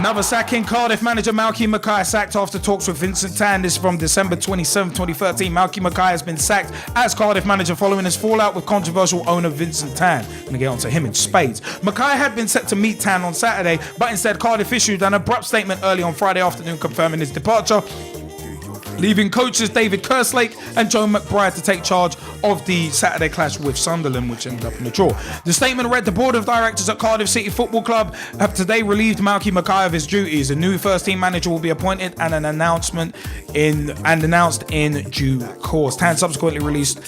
Another sacking. Cardiff manager Malky MacKay sacked after talks with Vincent Tan. This is from December 27, 2013. Malky MacKay has been sacked as Cardiff manager following his fallout with controversial owner Vincent Tan. I'm going to get onto him in spades. MacKay had been set to meet Tan on Saturday, but instead Cardiff issued an abrupt statement early on Friday afternoon confirming his departure, leaving coaches David Kerslake and Joe McBride to take charge of the Saturday clash with Sunderland, which ended up in a draw. The statement read, the board of directors at Cardiff City Football Club have today relieved Malky MacKay of his duties. A new first team manager will be appointed and announced in due course. Tan subsequently released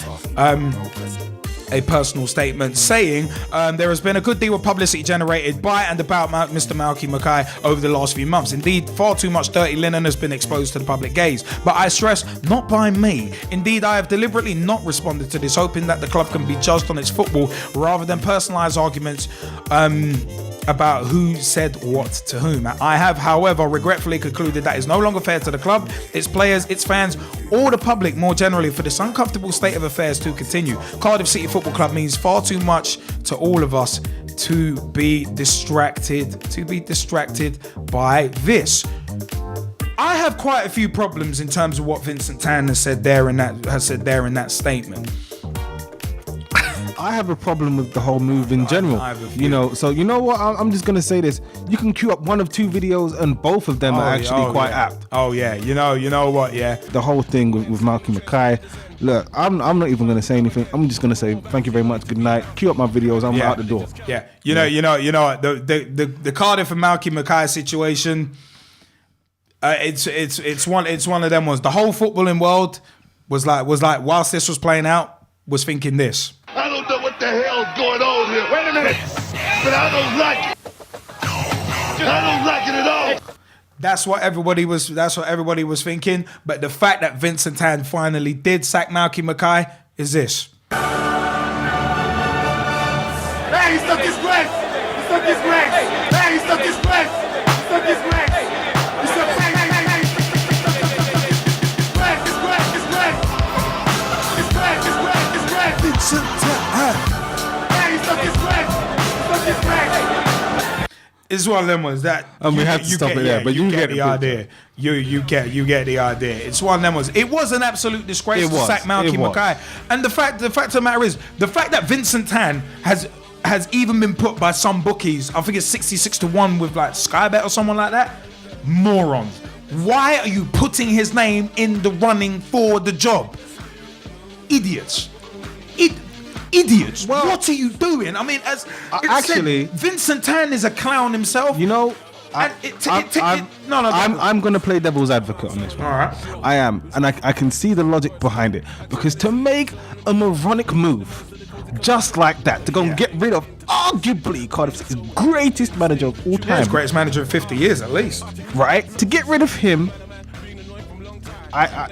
a personal statement saying there has been a good deal of publicity generated by and about Mr. Malky MacKay over the last few months. Indeed, far too much dirty linen has been exposed to the public gaze. But I stress, not by me. Indeed, I have deliberately not responded to this, hoping that the club can be judged on its football rather than personalised arguments about who said what to whom. I have, however, regretfully concluded that it's no longer fair to the club, its players, its fans, or the public more generally for this uncomfortable state of affairs to continue. Cardiff City Football Club means far too much to all of us to be distracted by this. I have quite a few problems in terms of what Vincent Tan has said there in that statement. I have a problem with the whole move in general. So you know what? I'm just gonna say this. You can queue up one of two videos, and both of them are actually quite apt. Oh yeah, you know what? Yeah, the whole thing with Malky MacKay. Look, I'm not even gonna say anything. I'm just gonna say thank you very much. Good night. Queue up my videos. I'm out the door. Yeah, you know the Cardiff and Malky MacKay situation. It's one of them ones. The whole footballing world was like whilst this was playing out, was thinking this. I don't know what the hell's going on here. Wait a minute. But I don't like it. I don't like it at all. That's what everybody was thinking. But the fact that Vincent Tan finally did sack Malky MacKay is this. Hey, he stuck his legs. He stuck his legs. Hey, he stuck his legs. He stuck his legs. He stuck his legs. Vincent Tan. It's one of them ones that we have to stop it there, but you get the idea. You get the idea. It's one of them ones. It was an absolute disgrace to sack Malky MacKay, and the fact of the matter is the fact that Vincent Tan has even been put by some bookies. I think it's 66-1 with like Skybet or someone like that. Morons. Why are you putting his name in the running for the job? Idiots. Idiots. Well, what are you doing? I mean, actually, Vincent Tan is a clown himself. You know, I'm going to play devil's advocate on this one. All right. I am. And I can see the logic behind it. Because to make a moronic move just like that, to go and get rid of arguably Cardiff's greatest manager of all time. Yeah, his greatest manager of 50 years at least. Right? To get rid of him, I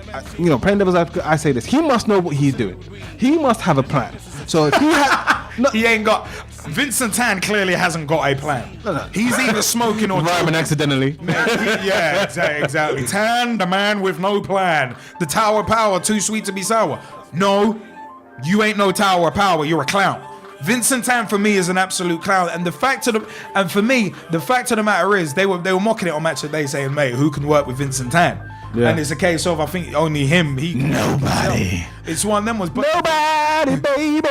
playing devil's advocate, I say this. He must know what he's doing. He must have a plan. So if he he ain't got. Vincent Tan clearly hasn't got a plan. No. He's either smoking or rhyming accidentally. Yeah, exactly. Tan, the man with no plan. The Tower of Power, too sweet to be sour. No, you ain't no Tower of Power. You're a clown. Vincent Tan for me is an absolute clown, and the fact of the matter is they were mocking it on Match of the Day, saying, "Mate, who can work with Vincent Tan?" Yeah. And it's a case of I think only him. Nobody. It's one of them ones. Nobody, baby.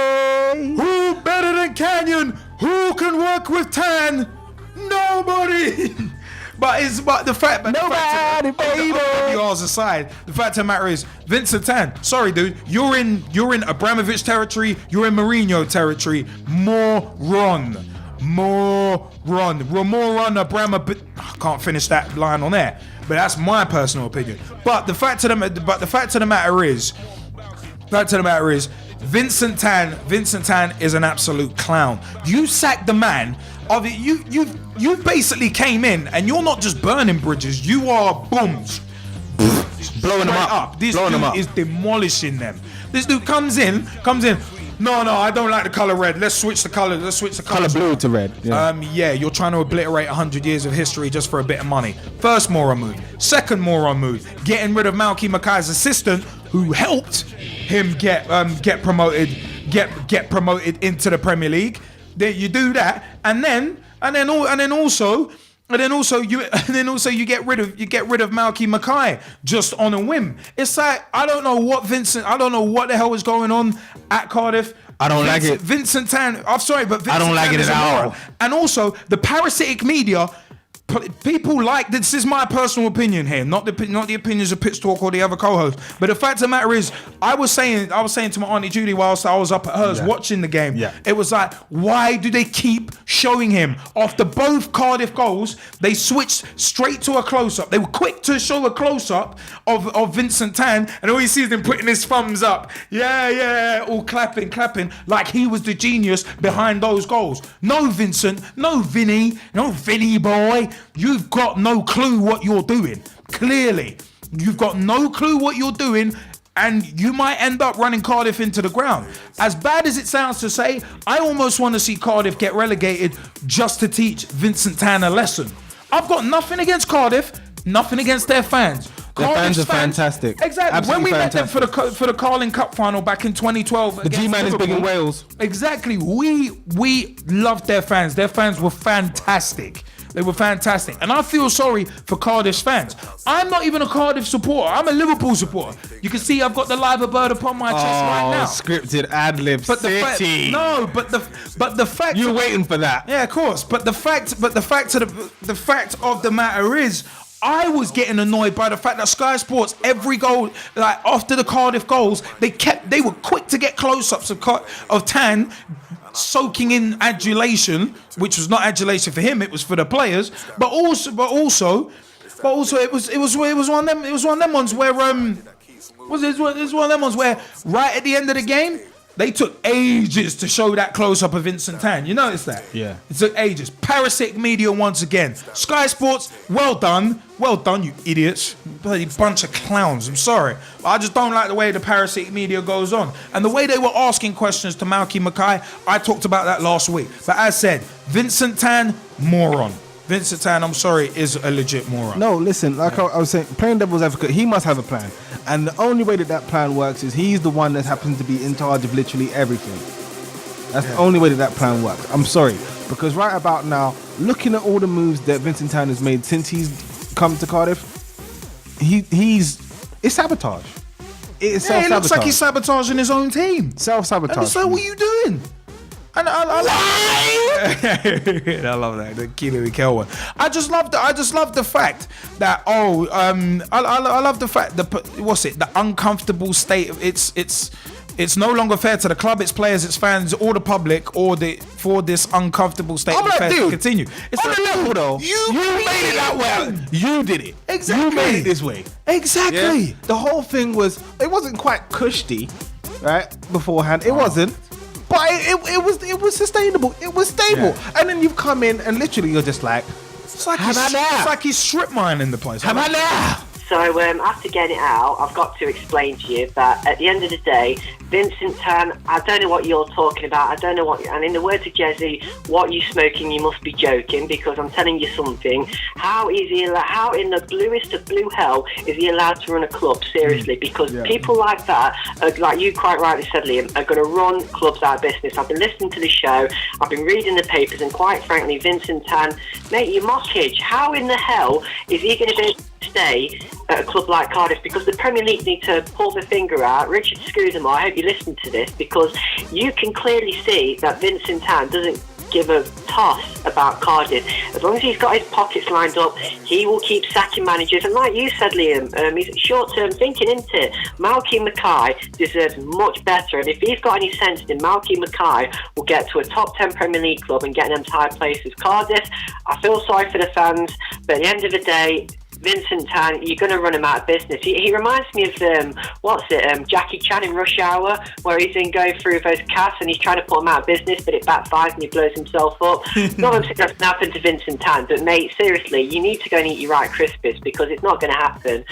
Who better than Canyon? Who can work with Tan? Nobody. But the fact. Nobody, baby. Yours aside, the fact of the matter is, Vincent Tan. Sorry, dude. You're in Abramovich territory. You're in Mourinho territory. Moron. Abramovich. I can't finish that line on there. But that's my personal opinion. But the fact of the matter is, Vincent Tan is an absolute clown. You sacked the man of it. You basically came in, and you're not just burning bridges. You are booms, blowing them up. This dude is demolishing them. This dude comes in. No, I don't like the color red. Let's switch the color. Color blue to red. Yeah. You're trying to obliterate 100 years of history just for a bit of money. First moron move. Second moron move. Getting rid of Malky MacKay's assistant, who helped him get promoted into the Premier League. Then you do that, and then also And then also you get rid of Malky MacKay just on a whim. It's like I don't know what the hell is going on at Cardiff. I don't like it. Vincent Tan. I'm sorry, but Vincent I don't like Tan it is at a moron. all. And also the parasitic media. People like this is my personal opinion here, not the opinions of Pitch Talk or the other co-hosts. But the fact of the matter is, I was saying to my auntie Judy whilst I was up at hers watching the game. Yeah. It was like, why do they keep showing him after both Cardiff goals? They switched straight to a close-up. They were quick to show a close-up of Vincent Tan, and all you see is him putting his thumbs up. Yeah, all clapping, like he was the genius behind those goals. No, Vincent, no, Vinny boy. You've got no clue what you're doing. Clearly, you've got no clue what you're doing, and you might end up running Cardiff into the ground. As bad as it sounds to say, I almost want to see Cardiff get relegated just to teach Vincent Tan a lesson. I've got nothing against Cardiff, nothing against their fans. Their fans are fantastic. Exactly. Absolutely when we fantastic. met them for the Carling Cup final back in 2012, the G-Man is big in Wales. Exactly. We loved their fans. Their fans were fantastic. They were fantastic. And I feel sorry for Cardiff's fans. I'm not even a Cardiff supporter. I'm a Liverpool supporter. You can see I've got the live bird upon my chest right now. Scripted ad-lib But city. the fact You're waiting for that. Yeah, of course. But the fact of the matter is, I was getting annoyed by the fact that Sky Sports, every goal, like after the Cardiff goals, they were quick to get close-ups of Tan soaking in adulation, which was not adulation for him, it was for the players. But also it was one of them ones where right at the end of the game, they took ages to show that close-up of Vincent Tan. You notice that? Yeah. It took ages. Parasitic media once again. Sky Sports, well done, you idiots. Bloody bunch of clowns, I'm sorry. But I just don't like the way the parasitic media goes on. And the way they were asking questions to Malky MacKay, I talked about that last week. But as said, Vincent Tan, moron. Vincent Tan, I'm sorry, is a legit moron. No, listen, like I was saying, playing devil's advocate, he must have a plan. And the only way that plan works is he's the one that happens to be in charge of literally everything. That's the only way that plan works. I'm sorry. Because right about now, looking at all the moves that Vincent Tan has made since he's come to Cardiff, it's sabotage. It's self-sabotage. It looks like he's sabotaging his own team. Self-sabotage. And so what are you doing? And I love that, the Keely Kel one. I just love the fact that I love the fact that the uncomfortable state of it's no longer fair to the club, its players, its fans, or the public, for this uncomfortable state of affairs to continue. It's on the level though. You made it that way. You did it. Exactly. You made it this way. Exactly. Yeah? The whole thing it wasn't quite cushy, right? Beforehand, it wasn't. But it was sustainable. It was stable. Yeah. And then you've come in and literally you're just like, it's like he's strip mining the place. How about now? So after getting it out, I've got to explain to you that at the end of the day, Vincent Tan, I don't know what you're talking about. I don't know what, and in the words of Gezzie, what you smoking, you must be joking, because I'm telling you something. How in the bluest of blue hell is he allowed to run a club? Seriously, because people like that, like you quite rightly said, Liam, are going to run clubs out of business. I've been listening to the show, I've been reading the papers, and quite frankly, Vincent Tan, mate, you mockage. How in the hell is he going to be stay at a club like Cardiff? Because the Premier League need to pull their finger out. Richard Scudamore, I hope you listen to this, because you can clearly see that Vincent Tan doesn't give a toss about Cardiff. As long as he's got his pockets lined up, he will keep sacking managers. And like you said, Liam, he's short-term thinking, isn't it? Malky MacKay deserves much better. And if he's got any sense, then Malky MacKay will get to a top 10 Premier League club and get them to high places. Cardiff, I feel sorry for the fans, but at the end of the day, Vincent Tan, you're going to run him out of business. He reminds me of, Jackie Chan in Rush Hour, where he's in going through those casts and he's trying to put him out of business, but it backfires and he blows himself up. Not that that's going to happen to Vincent Tan, but mate, seriously, you need to go and eat your right Crispies, because it's not going to happen.